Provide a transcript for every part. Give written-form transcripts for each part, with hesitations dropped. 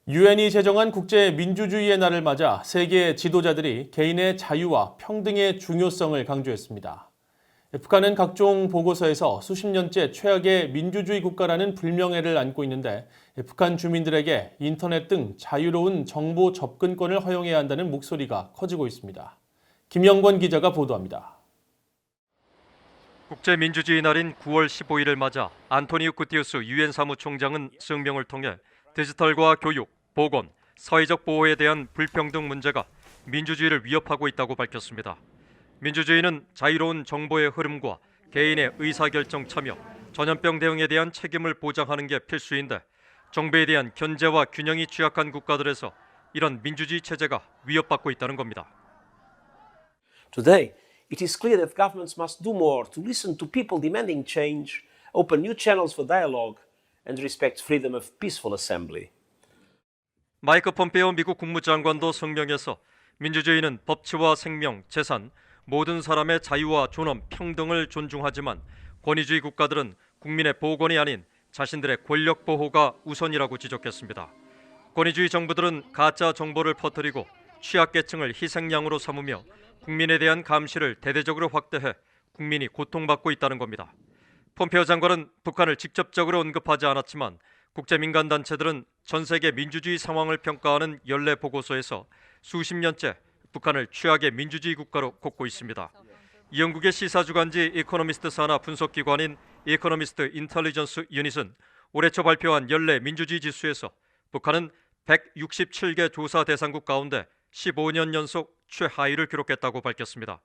유엔이 제정한 국제민주주의의 날을 맞아 세계 지도자들이 개인의 자유와 평등의 중요성을 강조했습니다. 북한은 각종 보고서에서 수십 년째 최악의 민주주의 국가라는 불명예를 안고 있는데 북한 주민들에게 인터넷 등 자유로운 정보 접근권을 허용해야 한다는 목소리가 커지고 있습니다. 김영권 기자가 보도합니다. 국제민주주의 날인 9월 15일을 맞아 안토니우 구테르스 유엔 사무총장은 성명을 통해 디지털과 교육, 보건, 사회적 보호에 대한 불평등 문제가 민주주의를 위협하고 있다고 밝혔습니다. 민주주의는 자유로운 정보의 흐름과 개인의 의사결정 참여, 전염병 대응에 대한 책임을 보장하는 게 필수인데 정부에 대한 견제와 균형이 취약한 국가들에서 이런 민주주의 체제가 위협받고 있다는 겁니다. Today, it is clear that governments must do more to listen to people demanding change, open new channels for dialogue, and respect freedom of peaceful assembly. 마이크 폼페이오 미국 국무장관도 성명에서 민주주의는 법치와 생명, 재산, 모든 사람의 자유와 존엄, 평등을 존중하지만 권위주의 국가들은 국민의 보건이 아닌 자신들의 권력 보호가 우선이라고 지적했습니다. 권위주의 정부들은 가짜 정보를 퍼뜨리고 취약계층을 희생양으로 삼으며 국민에 대한 감시를 대대적으로 확대해 국민이 고통받고 있다는 겁니다. 폼페이오 장관은 북한을 직접적으로 언급하지 않았지만 국제민간단체들은 전 세계 민주주의 상황을 평가하는 연례 보고서에서 수십 년째 북한을 최악의 민주주의 국가로 꼽고 있습니다. 영국의 시사주간지 이코노미스트 산하 분석기관인 이코노미스트 인텔리전스 유닛은 올해 초 발표한 연례 민주주의 지수에서 북한은 167개 조사 대상국 가운데 15년 연속 최하위를 기록했다고 밝혔습니다.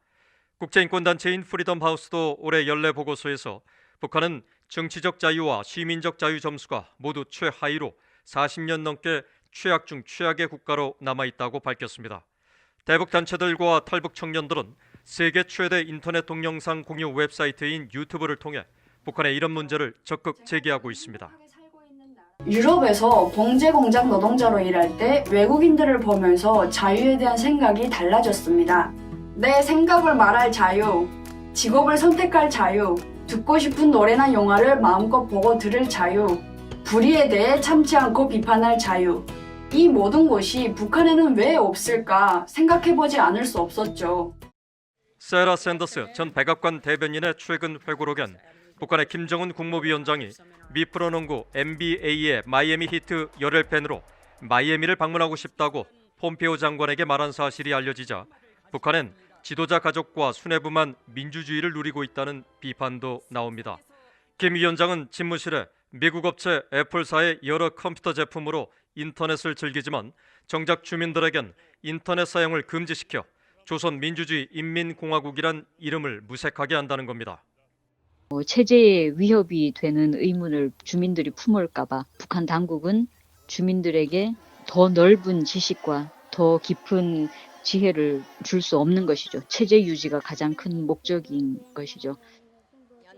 국제인권단체인 프리덤하우스도 올해 연례 보고서에서 북한은 정치적 자유와 시민적 자유 점수가 모두 최하위로 40년 넘게 최악 중 최악의 국가로 남아있다고 밝혔습니다. 대북 단체들과 탈북 청년들은 세계 최대 인터넷 동영상 공유 웹사이트인 유튜브를 통해 북한의 이런 문제를 적극 제기하고 있습니다. 유럽에서 봉제 공장 노동자로 일할 때 외국인들을 보면서 자유에 대한 생각이 달라졌습니다. 내 생각을 말할 자유, 직업을 선택할 자유, 듣고 싶은 노래나 영화를 마음껏 보고 들을 자유, 불의에 대해 참지 않고 비판할 자유. 이 모든 것이 북한에는 왜 없을까 생각해보지 않을 수 없었죠. 세라 샌더스 전 백악관 대변인의 최근 회고록엔 북한의 김정은 국무위원장이 미 프로농구 NBA의 마이애미 히트 열혈 팬으로 마이애미를 방문하고 싶다고 폼페이오 장관에게 말한 사실이 알려지자 북한은 지도자 가족과 수뇌부만 민주주의를 누리고 있다는 비판도 나옵니다. 김 위원장은 집무실에 미국 업체 애플사의 여러 컴퓨터 제품으로 인터넷을 즐기지만 정작 주민들에겐 인터넷 사용을 금지시켜 조선민주주의 인민공화국이란 이름을 무색하게 한다는 겁니다. 체제에 위협이 되는 의문을 주민들이 품을까 봐 북한 당국은 주민들에게 더 넓은 지식과 더 깊은 지혜를 줄 수 없는 것이죠. 체제 유지가 가장 큰 목적인 것이죠.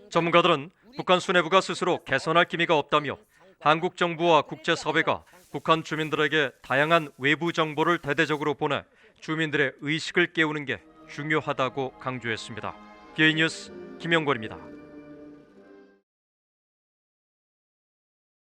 전문가들은 북한 수뇌부가 스스로 개선할 기미가 없다며 한국 정부와 국제사회가 북한 주민들에게 다양한 외부 정보를 대대적으로 보내 주민들의 의식을 깨우는 게 중요하다고 강조했습니다. 기이뉴스 김영권입니다.